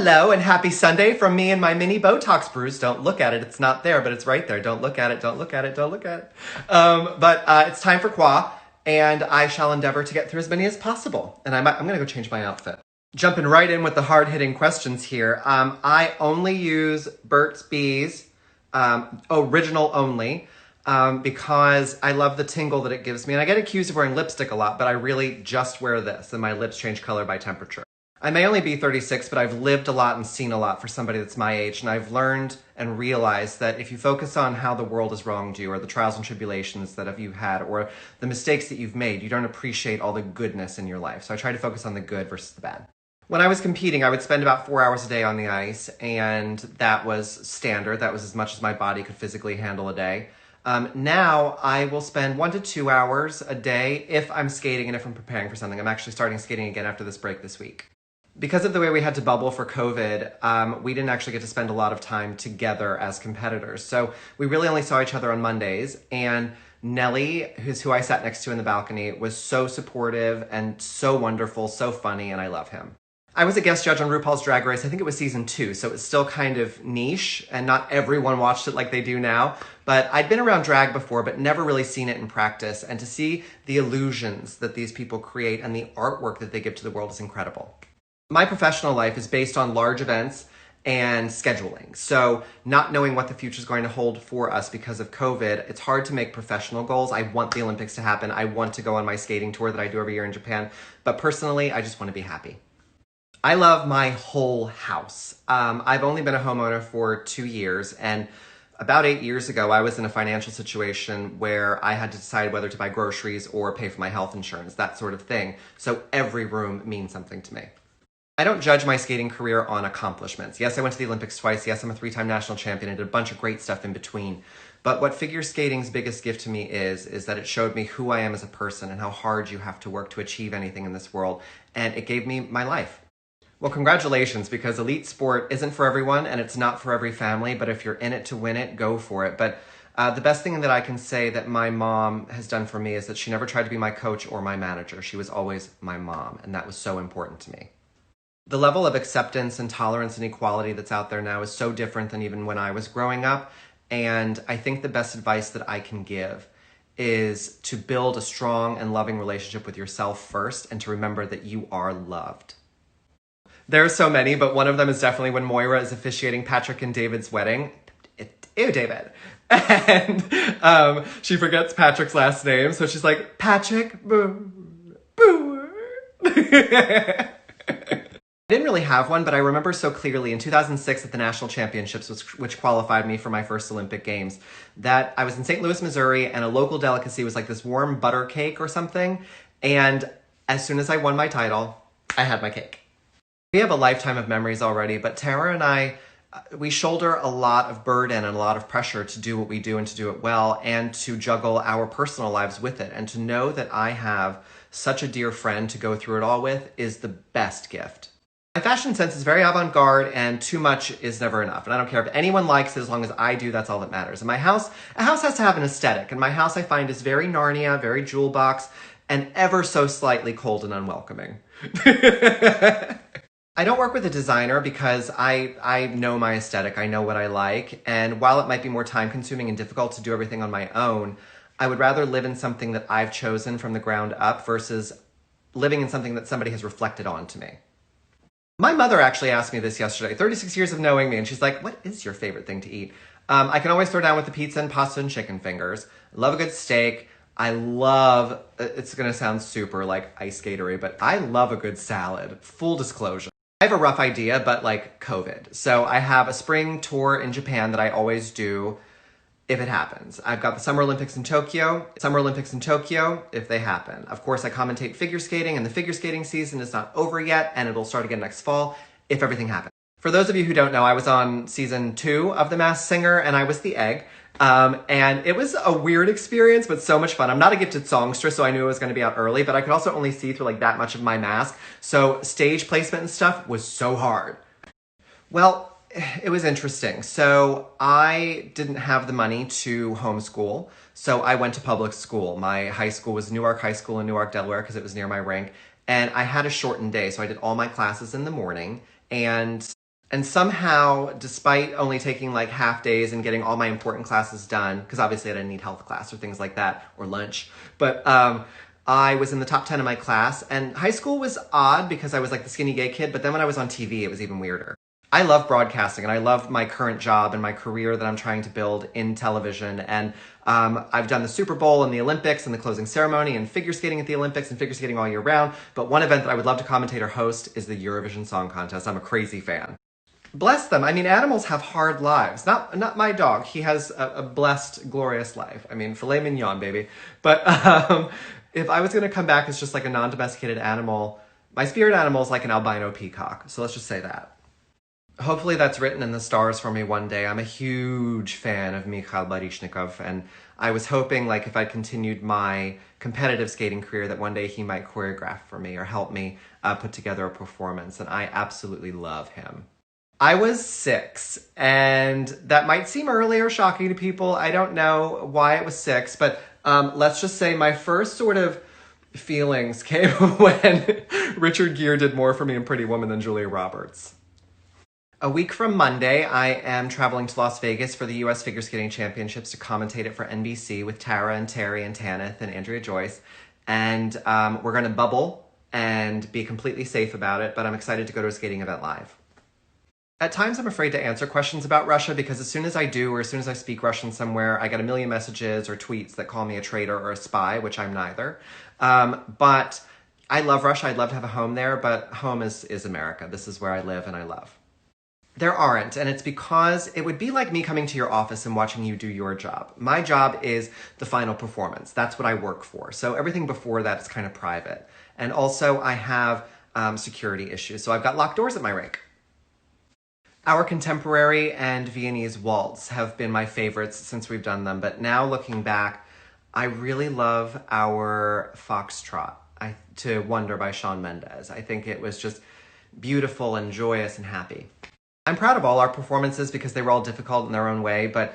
Hello and happy Sunday from me and my mini Botox bruise. Don't look at it. It's not there, but it's right there. Don't look at it. Don't look at it. Don't look at it. It's time for Qua, and I shall endeavor to get through as many as possible. And I'm going to go change my outfit. Jumping right in with the hard-hitting questions here. I only use Burt's Bees, original only, because I love the tingle that it gives me. And I get accused of wearing lipstick a lot, but I really just wear this, and my lips change color by temperature. I may only be 36, but I've lived a lot and seen a lot for somebody that's my age, and I've learned and realized that if you focus on how the world has wronged you, or the trials and tribulations that you've had, or the mistakes that you've made, you don't appreciate all the goodness in your life. So I try to focus on the good versus the bad. When I was competing, I would spend about 4 hours a day on the ice, and that was standard. That was as much as my body could physically handle a day. Now I will spend 1 to 2 hours a day if I'm skating and if I'm preparing for something. I'm actually starting skating again after this break this week. Because of the way we had to bubble for COVID, we didn't actually get to spend a lot of time together as competitors. So we really only saw each other on Mondays. And Nelly, who I sat next to in the balcony, was so supportive and so wonderful, so funny, and I love him. I was a guest judge on RuPaul's Drag Race. I think it was season 2, so it's still kind of niche, and not everyone watched it like they do now. But I'd been around drag before, but never really seen it in practice. And to see the illusions that these people create and the artwork that they give to the world is incredible. My professional life is based on large events and scheduling. So not knowing what the future is going to hold for us because of COVID, it's hard to make professional goals. I want the Olympics to happen. I want to go on my skating tour that I do every year in Japan. But personally, I just want to be happy. I love my whole house. I've only been a homeowner for 2 years, and about 8 years ago, I was in a financial situation where I had to decide whether to buy groceries or pay for my health insurance, that sort of thing. So every room means something to me. I don't judge my skating career on accomplishments. Yes, I went to the Olympics twice. Yes, I'm a 3-time national champion and did a bunch of great stuff in between. But what figure skating's biggest gift to me is that it showed me who I am as a person and how hard you have to work to achieve anything in this world. And it gave me my life. Well, congratulations, because elite sport isn't for everyone and it's not for every family, but if you're in it to win it, go for it. But the best thing that I can say that my mom has done for me is that she never tried to be my coach or my manager. She was always my mom, and that was so important to me. The level of acceptance and tolerance and equality that's out there now is so different than even when I was growing up. And I think the best advice that I can give is to build a strong and loving relationship with yourself first, and to remember that you are loved. There are so many, but one of them is definitely when Moira is officiating Patrick and David's wedding. Ew, David. And she forgets Patrick's last name, so she's like, Patrick, boo, boo. I didn't really have one, but I remember so clearly in 2006 at the National Championships, which qualified me for my first Olympic Games, that I was in St. Louis, Missouri, and a local delicacy was like this warm butter cake or something. And as soon as I won my title, I had my cake. We have a lifetime of memories already, but Tara and I, we shoulder a lot of burden and a lot of pressure to do what we do and to do it well, and to juggle our personal lives with it. And to know that I have such a dear friend to go through it all with is the best gift. My fashion sense is very avant-garde, and too much is never enough. And I don't care if anyone likes it, as long as I do, that's all that matters. And a house has to have an aesthetic. And my house, I find, is very Narnia, very jewel box, and ever so slightly cold and unwelcoming. I don't work with a designer because I know my aesthetic, I know what I like. And while it might be more time-consuming and difficult to do everything on my own, I would rather live in something that I've chosen from the ground up versus living in something that somebody has reflected onto me. My mother actually asked me this yesterday, 36 years of knowing me, and she's like, what is your favorite thing to eat? I can always throw down with the pizza and pasta and chicken fingers. I love a good steak. I love, it's going to sound super like ice skatery, but I love a good salad. Full disclosure. I have a rough idea, but like COVID. So I have a spring tour in Japan that I always do if it happens. I've got the Summer Olympics in Tokyo if they happen. Of course, I commentate figure skating, and the figure skating season is not over yet, and it'll start again next fall if everything happens. For those of you who don't know, I was on season 2 of The Masked Singer, and I was the egg. And it was a weird experience, but so much fun. I'm not a gifted songstress, so I knew it was going to be out early, but I could also only see through like that much of my mask. So stage placement and stuff was so hard. Well, it was interesting. So I didn't have the money to homeschool, so I went to public school. My high school was Newark High School in Newark, Delaware, because it was near my rink. And I had a shortened day, so I did all my classes in the morning. And And somehow, despite only taking like half days and getting all my important classes done, because obviously I didn't need health class or things like that, or lunch, but I was in the top 10 of my class. And high school was odd because I was like the skinny gay kid, but then when I was on TV, it was even weirder. I love broadcasting and I love my current job and my career that I'm trying to build in television. And I've done the Super Bowl and the Olympics and the closing ceremony and figure skating at the Olympics and figure skating all year round. But one event that I would love to commentate or host is the Eurovision Song Contest. I'm a crazy fan. Bless them. I mean, animals have hard lives. Not my dog. He has a blessed, glorious life. I mean, filet mignon, baby. But if I was going to come back as just like a non-domesticated animal, my spirit animal is like an albino peacock. So let's just say that. Hopefully that's written in the stars for me one day. I'm a huge fan of Mikhail Baryshnikov, and I was hoping, like, if I continued my competitive skating career, that one day he might choreograph for me or help me put together a performance, and I absolutely love him. I was 6, and that might seem early or shocking to people. I don't know why it was 6, but let's just say my first sort of feelings came when Richard Gere did more for me in Pretty Woman than Julia Roberts. A week from Monday, I am traveling to Las Vegas for the U.S. Figure Skating Championships to commentate it for NBC with Tara and Terry and Tanith and Andrea Joyce. And we're going to bubble and be completely safe about it, but I'm excited to go to a skating event live. At times, I'm afraid to answer questions about Russia because as soon as I do, or as soon as I speak Russian somewhere, I get a million messages or tweets that call me a traitor or a spy, which I'm neither. But I love Russia. I'd love to have a home there, but home is America. This is where I live and I love. There aren't, and it's because it would be like me coming to your office and watching you do your job. My job is the final performance. That's what I work for. So everything before that is kind of private. And also I have security issues. So I've got locked doors at my rink. Our contemporary and Viennese waltz have been my favorites since we've done them. But now looking back, I really love our foxtrot to Wonder by Shawn Mendes. I think it was just beautiful and joyous and happy. I'm proud of all our performances because they were all difficult in their own way, but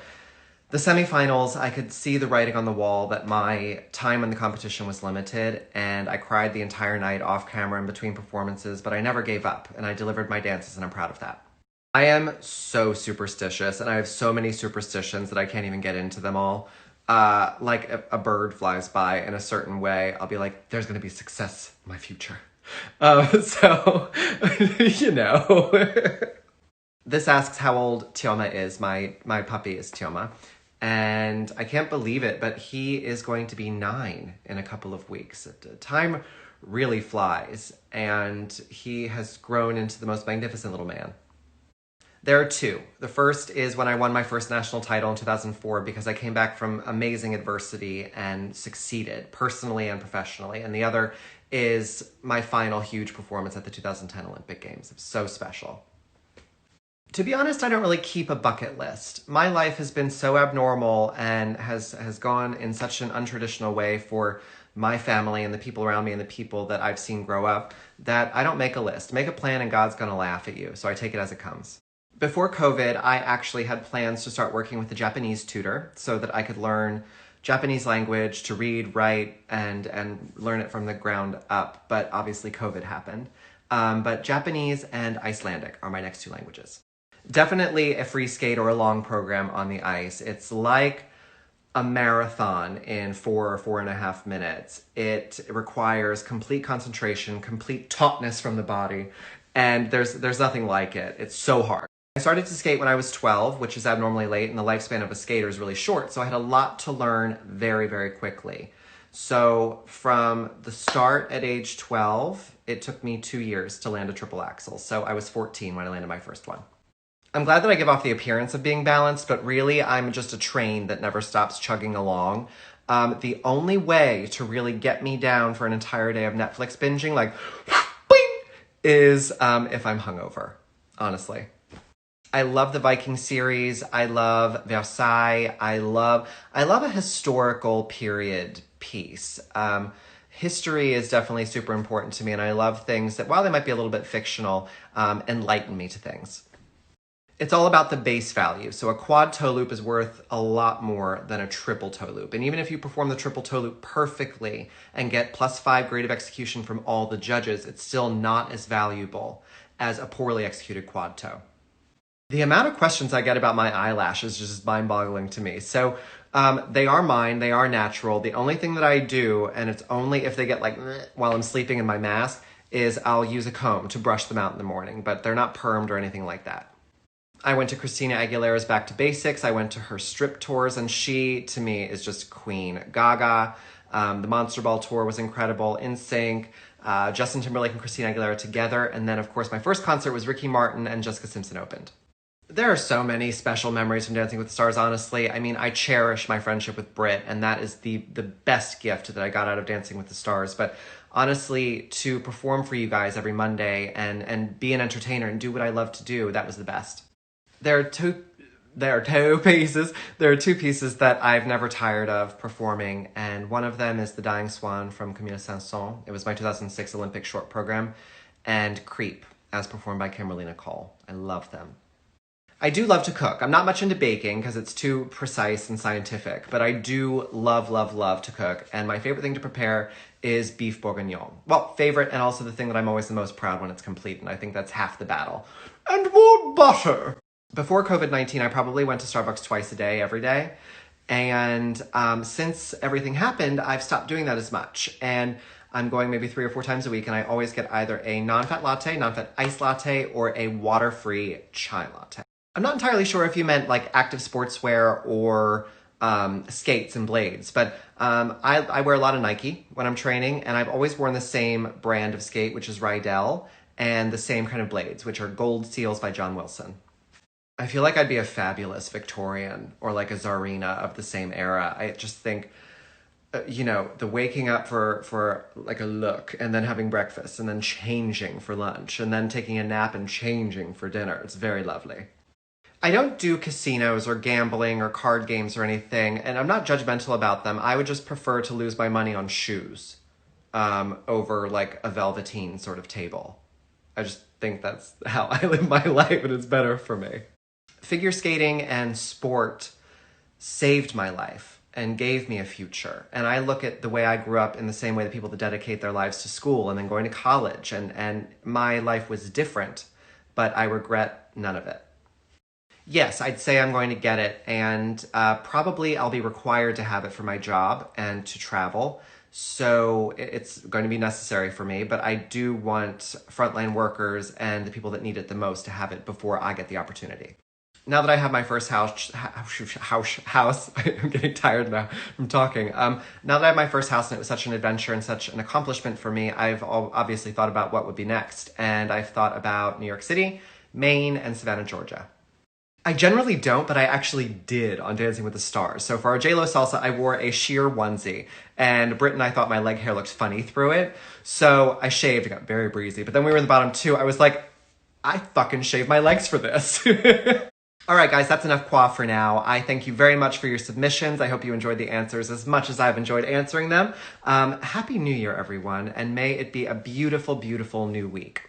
the semifinals, I could see the writing on the wall that my time in the competition was limited, and I cried the entire night off camera in between performances, but I never gave up, and I delivered my dances, and I'm proud of that. I am so superstitious, and I have so many superstitions that I can't even get into them all. Like a bird flies by in a certain way, I'll be like, there's going to be success in my future. So, you know... This asks how old Tioma is. My puppy is Tioma. And I can't believe it, but he is going to be 9 in a couple of weeks. Time really flies, and he has grown into the most magnificent little man. There are 2. The first is when I won my first national title in 2004 because I came back from amazing adversity and succeeded personally and professionally. And the other is my final huge performance at the 2010 Olympic Games. It was so special. To be honest, I don't really keep a bucket list. My life has been so abnormal and has gone in such an untraditional way for my family and the people around me and the people that I've seen grow up that I don't make a list. Make a plan and God's gonna laugh at you, so I take it as it comes. Before COVID, I actually had plans to start working with a Japanese tutor so that I could learn Japanese language, to read, write, and learn it from the ground up, but obviously COVID happened. But Japanese and Icelandic are my next 2 languages. Definitely a free skate or a long program on the ice. It's like a marathon in 4 or 4.5 minutes. It requires complete concentration, complete tautness from the body, and there's nothing like it. It's so hard. I started to skate when I was 12, which is abnormally late, and the lifespan of a skater is really short, so I had a lot to learn very, very quickly. So from the start at age 12, it took me 2 years to land a triple axel. So I was 14 when I landed my first one. I'm glad that I give off the appearance of being balanced, but really I'm just a train that never stops chugging along. The only way to really get me down for an entire day of Netflix binging, like, boing, is if I'm hungover, honestly. I love the Viking series. I love Versailles. I love a historical period piece. History is definitely super important to me, and I love things that, while they might be a little bit fictional, enlighten me to things. It's all about the base value. So a quad toe loop is worth a lot more than a triple toe loop. And even if you perform the triple toe loop perfectly and get +5 grade of execution from all the judges, it's still not as valuable as a poorly executed quad toe. The amount of questions I get about my eyelashes is just mind-boggling to me. So they are mine, they are natural. The only thing that I do, and it's only if they get like while I'm sleeping in my mask, is I'll use a comb to brush them out in the morning, but they're not permed or anything like that. I went to Christina Aguilera's Back to Basics. I went to her strip tours, and she, to me, is just queen. Gaga, the Monster Ball tour was incredible. NSYNC, Justin Timberlake and Christina Aguilera together. And then, of course, my first concert was Ricky Martin and Jessica Simpson opened. There are so many special memories from Dancing with the Stars, honestly. I mean, I cherish my friendship with Britt, and that is the best gift that I got out of Dancing with the Stars. But honestly, to perform for you guys every Monday and be an entertainer and do what I love to do, that was the best. There are two pieces that I've never tired of performing, and one of them is The Dying Swan from Camille Saint-Saëns. It was my 2006 Olympic short program, and Creep, as performed by Kimberly Nicole. I love them. I do love to cook. I'm not much into baking because it's too precise and scientific, but I do love, love, love to cook, and my favorite thing to prepare is beef bourguignon. Well, favorite, and also the thing that I'm always the most proud when it's complete, and I think that's half the battle. And more butter! Before COVID-19, I probably went to Starbucks twice a day, every day. And since everything happened, I've stopped doing that as much. And I'm going maybe 3 or 4 times a week, and I always get either a non-fat latte, non-fat iced latte, or a water-free chai latte. I'm not entirely sure if you meant like active sportswear or skates and blades, but I wear a lot of Nike when I'm training, and I've always worn the same brand of skate, which is Rydell, and the same kind of blades, which are Gold Seals by John Wilson. I feel like I'd be a fabulous Victorian or like a Tsarina of the same era. I just think, the waking up for like a look and then having breakfast and then changing for lunch and then taking a nap and changing for dinner. It's very lovely. I don't do casinos or gambling or card games or anything, and I'm not judgmental about them. I would just prefer to lose my money on shoes over like a velveteen sort of table. I just think that's how I live my life, and it's better for me. Figure skating and sport saved my life and gave me a future. And I look at the way I grew up in the same way that people that dedicate their lives to school and then going to college. And my life was different, but I regret none of it. Yes, I'd say I'm going to get it. And probably I'll be required to have it for my job and to travel. So it's going to be necessary for me. But I do want frontline workers and the people that need it the most to have it before I get the opportunity. Now that I have my first house, I'm getting tired now from talking. Now that I have my first house and it was such an adventure and such an accomplishment for me, I've obviously thought about what would be next. And I've thought about New York City, Maine, and Savannah, Georgia. I generally don't, but I actually did on Dancing with the Stars. So for our J-Lo salsa, I wore a sheer onesie, and Britt and I thought my leg hair looked funny through it. So I shaved, it got very breezy. But then we were in the bottom two, I was like, I fucking shaved my legs for this. All right, guys, that's enough qua for now. I thank you very much for your submissions. I hope you enjoyed the answers as much as I've enjoyed answering them. Happy New Year, everyone, and may it be a beautiful, beautiful new week.